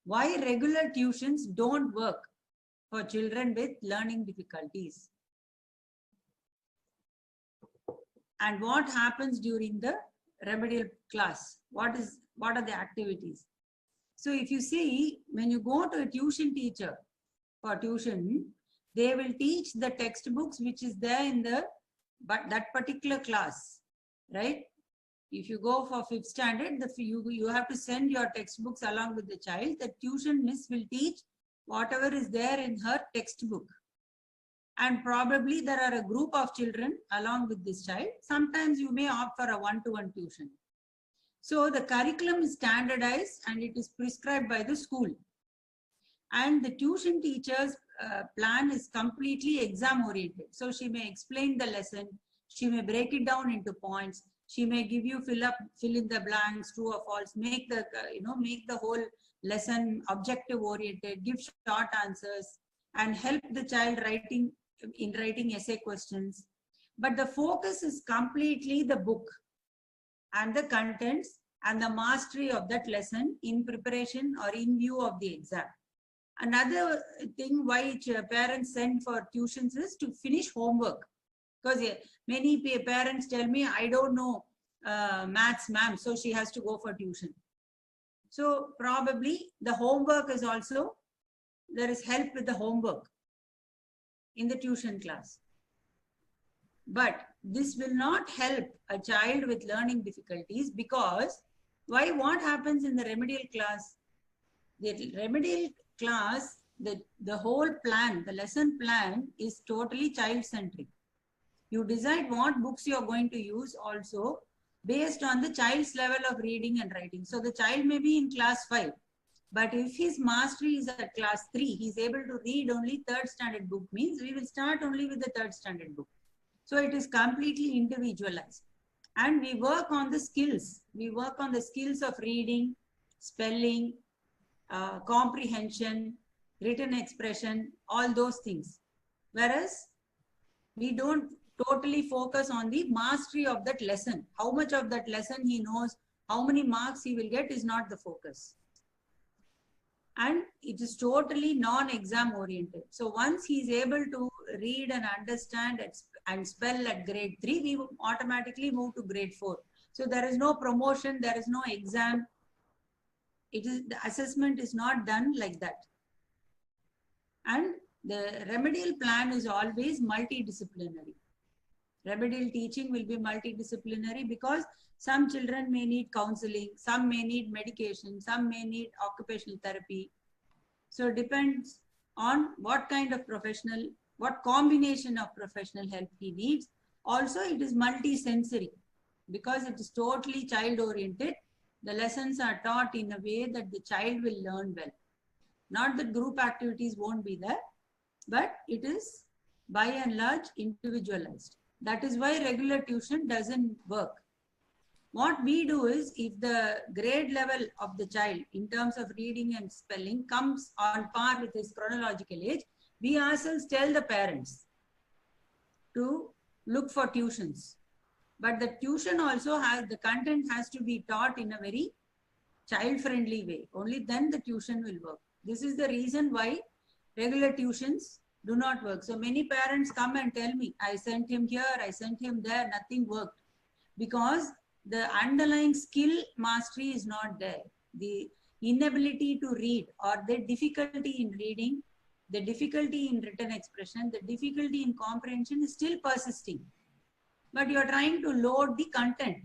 Why regular tuitions don't work for children with learning difficulties? And what happens during the remedial class? What are the activities? So if you see, when you go to a tuition teacher for tuition, they will teach the textbooks which is there in that particular class, right? If you go for 5th standard, you have to send your textbooks along with the child. The tuition miss will teach whatever is there in her textbook. And probably there are a group of children along with this child. Sometimes you may opt for a one-to-one tuition. So the curriculum is standardized and it is prescribed by the school. And the tuition teacher's plan is completely exam oriented. So she may explain the lesson, she may break it down into points, she may give you fill in the blanks, true or false, make the whole lesson objective oriented, give short answers, and help the child writing essay questions. But the focus is completely the book and the contents and the mastery of that lesson in preparation or in view of the exam. Another thing why parents send for tuitions is to finish homework. Because many parents tell me, I don't know maths, ma'am, so she has to go for tuition. So probably the homework is also, there is help with the homework in the tuition class. But this will not help a child with learning difficulties, because what happens in the remedial class? The remedial class, the whole plan, the lesson plan is totally child-centric. You decide what books you are going to use also based on the child's level of reading and writing. So the child may be in class 5, but if his mastery is at class 3, he is able to read only 3rd standard book, means we will start only with the 3rd standard book. So it is completely individualized. And we work on the skills. We work on the skills of reading, spelling, comprehension, written expression, all those things. Whereas we don't totally focus on the mastery of that lesson. How much of that lesson he knows, how many marks he will get is not the focus. And it is totally non-exam oriented. So once he is able to read and understand and spell at grade 3, we will automatically move to grade 4. So there is no promotion, there is no exam. The assessment is not done like that. And the remedial plan is always multidisciplinary. Remedial teaching will be multidisciplinary because some children may need counseling, some may need medication, some may need occupational therapy. So it depends on what kind of what combination of professional help he needs. Also, it is multisensory because it is totally child-oriented. The lessons are taught in a way that the child will learn well. Not that group activities won't be there, but it is by and large individualized. That is why regular tuition doesn't work. What we do is, if the grade level of the child in terms of reading and spelling comes on par with his chronological age, we ourselves tell the parents to look for tuitions. But the tuition also the content has to be taught in a very child-friendly way. Only then the tuition will work. This is the reason why regular tuitions do not work. So many parents come and tell me, I sent him here, I sent him there, nothing worked. Because the underlying skill mastery is not there. The inability to read or the difficulty in reading, the difficulty in written expression, the difficulty in comprehension is still persisting. But you are trying to load the content.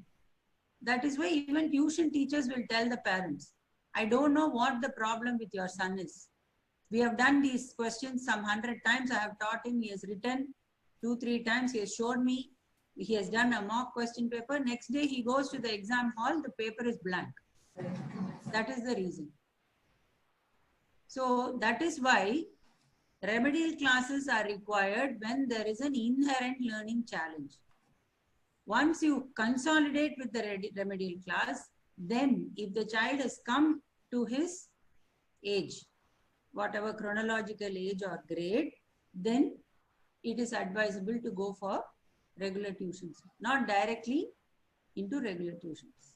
That is why even tuition teachers will tell the parents, I don't know what the problem with your son is. We have done these questions some 100 times. I have taught him, he has written 2-3 times, he has showed me. He has done a mock question paper. Next day he goes to the exam hall, the paper is blank. That is the reason. So that is why remedial classes are required when there is an inherent learning challenge. Once you consolidate with the remedial class, then if the child has come to his age, whatever chronological age or grade, then it is advisable to go for regular tuitions, not directly into regular tuitions.